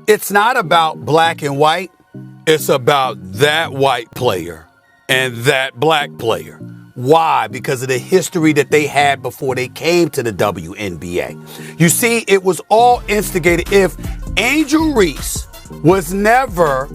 It's not about black and white. It's about that white player and that black player. Why? Because of the history that they had before they came to the WNBA. You see, it was all instigated. If Angel Reese was never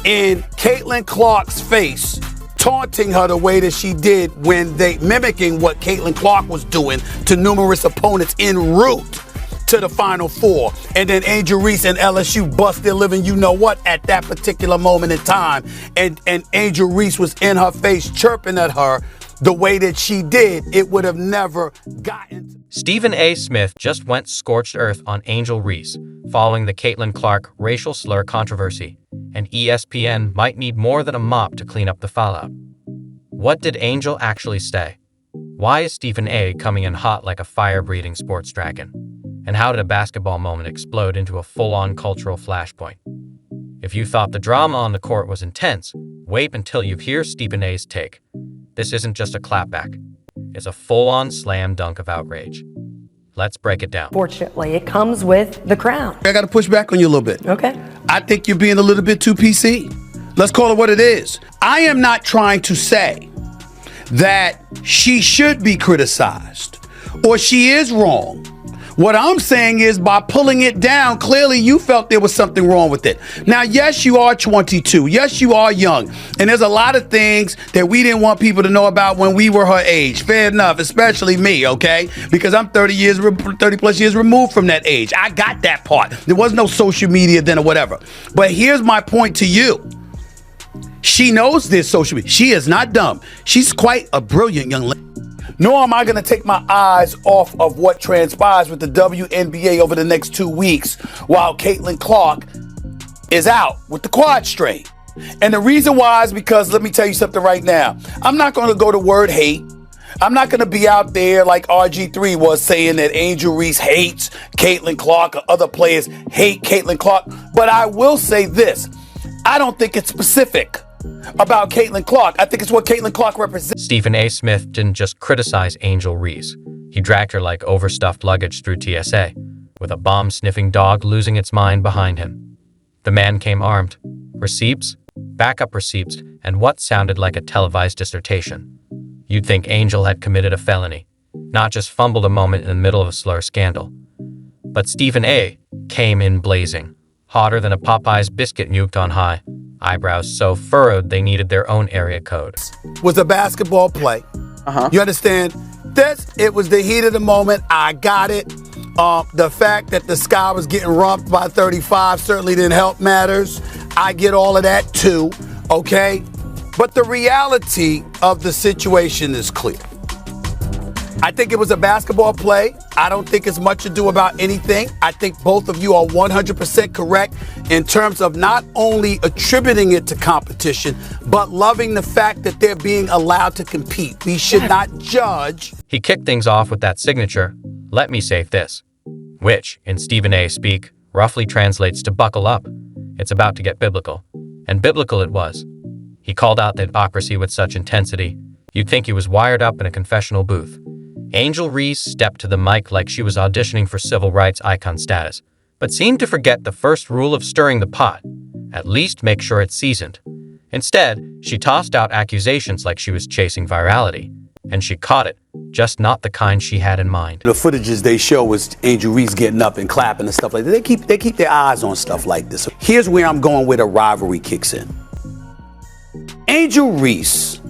in Caitlin Clark's face, taunting her the way that she did when they mimicking what Caitlin Clark was doing to numerous opponents en route to the Final Four. And then Angel Reese and LSU bust their living you know what at that particular moment in time. And Angel Reese was in her face chirping at her the way that she did. It would have never gotten. Stephen A. Smith just went scorched earth on Angel Reese following the Caitlin Clark racial slur controversy, and ESPN might need more than a mop to clean up the fallout. What did Angel actually say? Why is Stephen A. coming in hot like a fire-breathing sports dragon? And how did a basketball moment explode into a full-on cultural flashpoint? If you thought the drama on the court was intense, wait until you hear Stephen A.'s take. This isn't just a clapback. It's a full-on slam dunk of outrage. Let's break it down. Fortunately, it comes with the crown. I got to push back on you a little bit. Okay. I think you're being a little bit too PC. Let's call it what it is. I am not trying to say that she should be criticized or she is wrong. What I'm saying is by pulling it down, clearly you felt there was something wrong with it. Now, yes, you are 22. Yes, you are young. And there's a lot of things that we didn't want people to know about when we were her age. Fair enough, especially me, okay? Because I'm 30 plus years removed from that age. I got that part. There was no social media then or whatever. But here's my point to you. She knows this social media. She is not dumb. She's quite a brilliant young lady. Nor am I going to take my eyes off of what transpires with the WNBA over the next 2 weeks while Caitlin Clark is out with the quad strain. And the reason why is because, let me tell you something right now. I'm not going to go to word hate. I'm not going to be out there like RG3 was saying that Angel Reese hates Caitlin Clark or other players hate Caitlin Clark. But I will say this. I don't think it's specific about Caitlin Clark. I think it's what Caitlin Clark represents. Stephen A. Smith didn't just criticize Angel Reese. He dragged her like overstuffed luggage through TSA, with a bomb-sniffing dog losing its mind behind him. The man came armed. Receipts, backup receipts, and what sounded like a televised dissertation. You'd think Angel had committed a felony, not just fumbled a moment in the middle of a slur scandal. But Stephen A. came in blazing, hotter than a Popeye's biscuit nuked on high. Eyebrows so furrowed they needed their own area code. Was a basketball play. You understand? It was the heat of the moment. I got it. The fact that the sky was getting rumped by 35 certainly didn't help matters. I get all of that too, okay? But the reality of the situation is clear. I think it was a basketball play. I don't think it's much ado about anything. I think both of you are 100% correct in terms of not only attributing it to competition, but loving the fact that they're being allowed to compete. We should not judge. He kicked things off with that signature, "Let me say this," which, in Stephen A. speak, roughly translates to "buckle up. It's about to get biblical." And biblical it was. He called out the hypocrisy with such intensity, you'd think he was wired up in a confessional booth. Angel Reese stepped to the mic like she was auditioning for civil rights icon status, but seemed to forget the first rule of stirring the pot. At least make sure it's seasoned. Instead, she tossed out accusations like she was chasing virality. And she caught it, just not the kind she had in mind. The footages they show was Angel Reese getting up and clapping and stuff like that. They keep their eyes on stuff like this. Here's where I'm going where the rivalry kicks in. Angel Reese,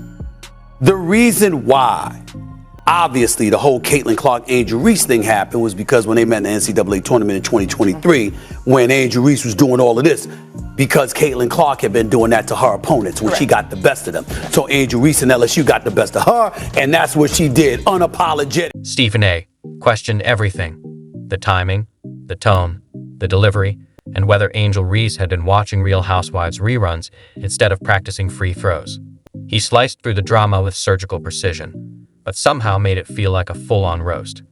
the reason why obviously the whole Caitlin Clark Angel Reese thing happened was because when they met in the NCAA tournament in 2023, when Angel Reese was doing all of this, because Caitlin Clark had been doing that to her opponents when she got the best of them. So Angel Reese and LSU got the best of her, and that's what she did, unapologetic. Stephen A. questioned everything. The timing, the tone, the delivery, and whether Angel Reese had been watching Real Housewives reruns instead of practicing free throws. He sliced through the drama with surgical precision, but somehow made it feel like a full-on roast.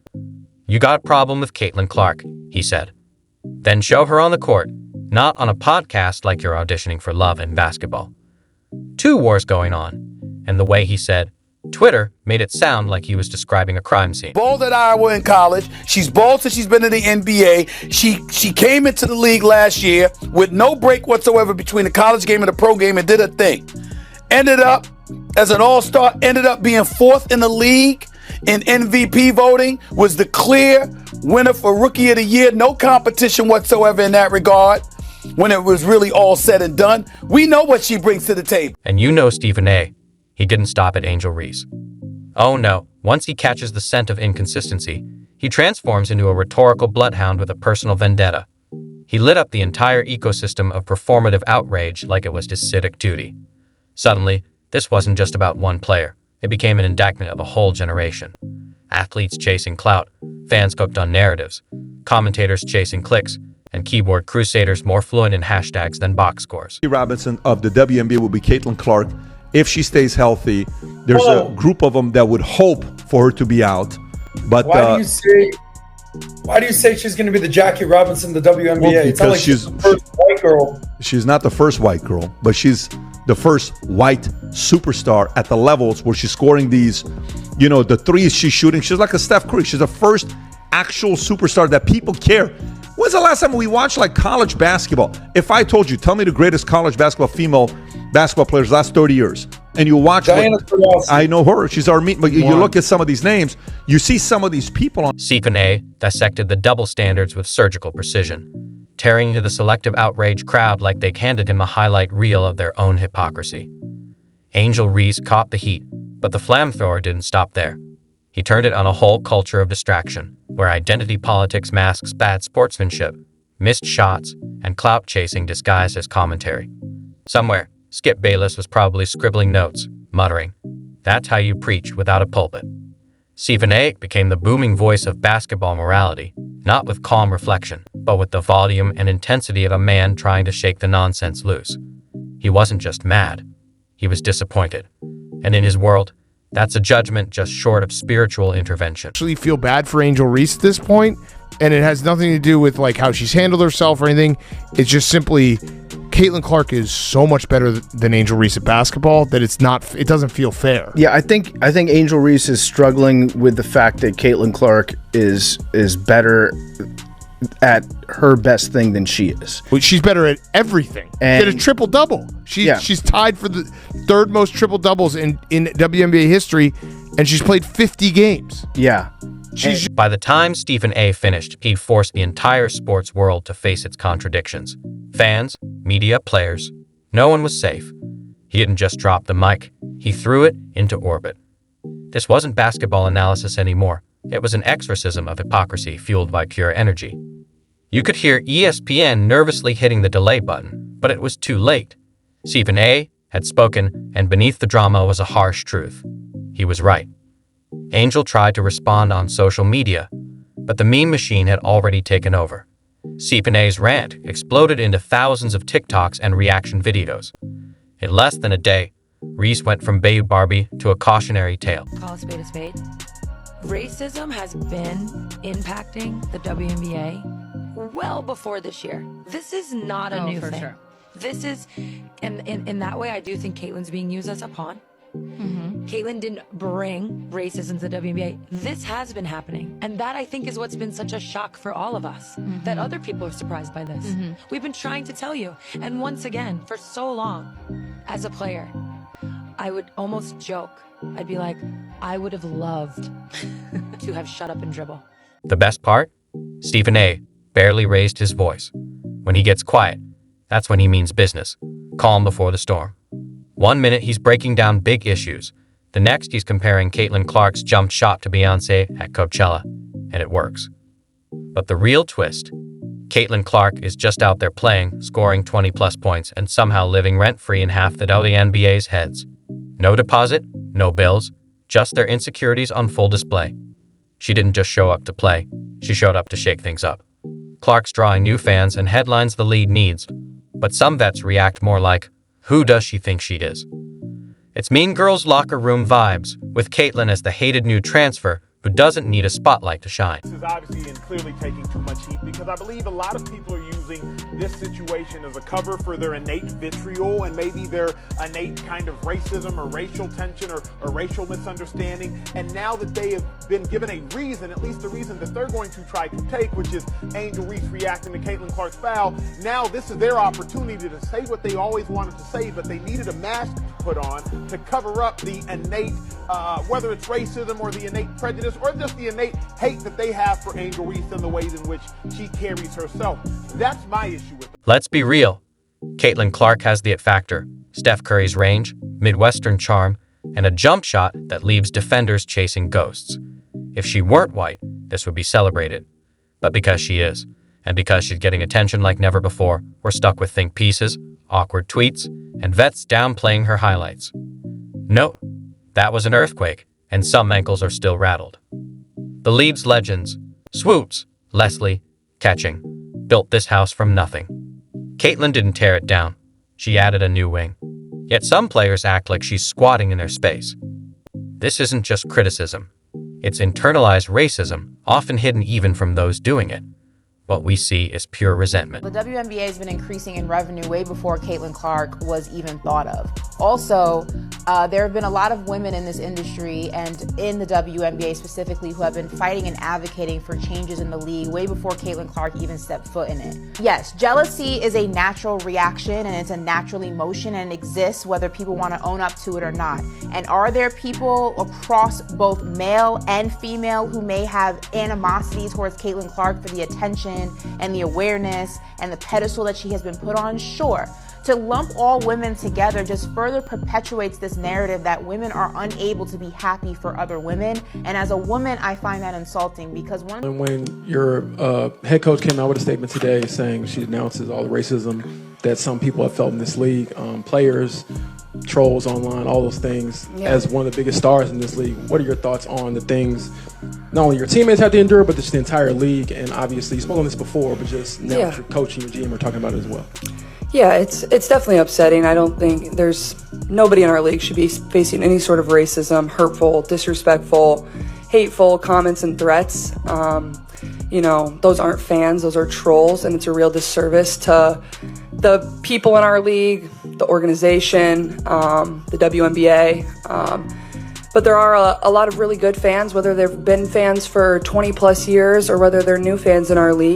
"You got a problem with Caitlin Clark," he said. "Then show her on the court, not on a podcast like you're auditioning for love and basketball." Two wars going on, and the way he said, Twitter made it sound like he was describing a crime scene. Balled at Iowa in college. She's balled since she's been in the NBA. She came into the league last year with no break whatsoever between the college game and the pro game and did her thing. Ended up as an all-star, ended up being fourth in the league in MVP voting, was the clear winner for Rookie of the Year. No competition whatsoever in that regard when it was really all said and done. We know what she brings to the table. And you know Stephen A. He didn't stop at Angel Reese. Oh no, once he catches the scent of inconsistency, he transforms into a rhetorical bloodhound with a personal vendetta. He lit up the entire ecosystem of performative outrage like it was his civic duty. Suddenly, this wasn't just about one player. It became an indictment of a whole generation. Athletes chasing clout, fans cooked on narratives, commentators chasing clicks, and keyboard crusaders more fluent in hashtags than box scores. Robinson of the WNBA will be Caitlin Clark. If she stays healthy, there's a group of them that would hope for her to be out. But why do you say she's going to be the Jackie Robinson of the WNBA? Well, it's not like she's the first white girl. She's not the first white girl, but she's the first white superstar at the levels where she's scoring these, the threes she's shooting. She's like a Steph Curry. She's the first actual superstar that people care. When's the last time we watched like college basketball? If I told you, tell me the greatest college basketball female basketball players last 30 years, and you watch I know her, she's our meat, but you look at some of these names, you see some of these people on. Stephen A. dissected the double standards with surgical precision, tearing into the selective outrage crowd like they handed him a highlight reel of their own hypocrisy. Angel Reese caught the heat, but the flamethrower didn't stop there. He turned it on a whole culture of distraction, where identity politics masks bad sportsmanship, missed shots, and clout chasing disguised as commentary. Somewhere, Skip Bayless was probably scribbling notes, muttering, "That's how you preach without a pulpit." Stephen A. became the booming voice of basketball morality, not with calm reflection, but with the volume and intensity of a man trying to shake the nonsense loose. He wasn't just mad, he was disappointed. And in his world, that's a judgment just short of spiritual intervention. Actually feel bad for Angel Reese at this point, and it has nothing to do with like how she's handled herself or anything. It's just simply Caitlin Clark is so much better than Angel Reese at basketball that it doesn't feel fair. Yeah, I think Angel Reese is struggling with the fact that Caitlin Clark is better at her best thing than she is. Well, she's better at everything. And she had a triple-double. She's tied for the third most triple-doubles in WNBA history, and she's played 50 games. Yeah. By the time Stephen A. finished, he'd forced the entire sports world to face its contradictions. Fans, media, players, no one was safe. He didn't just drop the mic, he threw it into orbit. This wasn't basketball analysis anymore. It was an exorcism of hypocrisy fueled by pure energy. You could hear ESPN nervously hitting the delay button, but it was too late. Stephen A. had spoken, and beneath the drama was a harsh truth. He was right. Angel tried to respond on social media, but the meme machine had already taken over. Stephen A.'s rant exploded into thousands of TikToks and reaction videos. In less than a day, Reese went from Babe Barbie to a cautionary tale. Call a spade a spade. Racism has been impacting the WNBA well before this year. This is not a new thing. Sure. This is, in that way, I do think Caitlin's being used as a pawn. Mm-hmm. Caitlin didn't bring racism to the WNBA. This has been happening. And that, I think, is what's been such a shock for all of us, that other people are surprised by this. We've been trying to tell you. And once again, for so long, as a player, I would almost joke. I'd be like, I would have loved to have shut up and dribble. The best part? Stephen A. barely raised his voice. When he gets quiet, that's when he means business. Calm before the storm. 1 minute he's breaking down big issues. The next he's comparing Caitlin Clark's jump shot to Beyoncé at Coachella. And it works. But the real twist, Caitlin Clark is just out there playing, scoring 20-plus points, and somehow living rent-free in half the WNBA's heads. No deposit, no bills, just their insecurities on full display. She didn't just show up to play, she showed up to shake things up. Clark's drawing new fans and headlines the league needs, but some vets react more like, who does she think she is? It's Mean Girls locker room vibes, with Caitlin as the hated new transfer, who doesn't need a spotlight to shine. This is obviously and clearly taking too much heat because I believe a lot of people are using this situation as a cover for their innate vitriol and maybe their innate kind of racism or racial tension or racial misunderstanding. And now that they have been given a reason, at least the reason that they're going to try to take, which is Angel Reese reacting to Caitlin Clark's foul, now this is their opportunity to say what they always wanted to say, but they needed a mask to put on to cover up the innate, whether it's racism or the innate prejudice or just the innate hate that they have for Angel Reese and the ways in which she carries herself. That's my issue with it. Let's be real. Caitlin Clark has the it factor, Steph Curry's range, Midwestern charm, and a jump shot that leaves defenders chasing ghosts. If she weren't white, this would be celebrated. But because she is, and because she's getting attention like never before, we're stuck with think pieces, awkward tweets, and vets downplaying her highlights. Note, that was an earthquake, and some ankles are still rattled. The Leeds legends, Swoops, Leslie, Catching, built this house from nothing. Caitlin didn't tear it down. She added a new wing. Yet some players act like she's squatting in their space. This isn't just criticism. It's internalized racism, often hidden even from those doing it. What we see is pure resentment. The WNBA has been increasing in revenue way before Caitlin Clark was even thought of. Also, there have been a lot of women in this industry and in the WNBA specifically who have been fighting and advocating for changes in the league way before Caitlin Clark even stepped foot in it. Yes, jealousy is a natural reaction and it's a natural emotion and it exists whether people want to own up to it or not. And are there people across both male and female who may have animosity towards Caitlin Clark for the attention and the awareness and the pedestal that she has been put on? Sure. To lump all women together just further perpetuates this narrative that women are unable to be happy for other women. And as a woman, I find that insulting because when your head coach came out with a statement today saying she announces all the racism that some people have felt in this league, players, trolls online, all those things, as one of the biggest stars in this league, what are your thoughts on the things not only your teammates have to endure, but just the entire league? And obviously, you spoke on this before, but just now that your coach and your GM are talking about it as well. Yeah, it's definitely upsetting. I don't think nobody in our league should be facing any sort of racism, hurtful, disrespectful, hateful comments and threats. Those aren't fans, those are trolls, and it's a real disservice to the people in our league, the organization, the WNBA. But there are a lot of really good fans, whether they've been fans for 20 plus years or whether they're new fans in our league.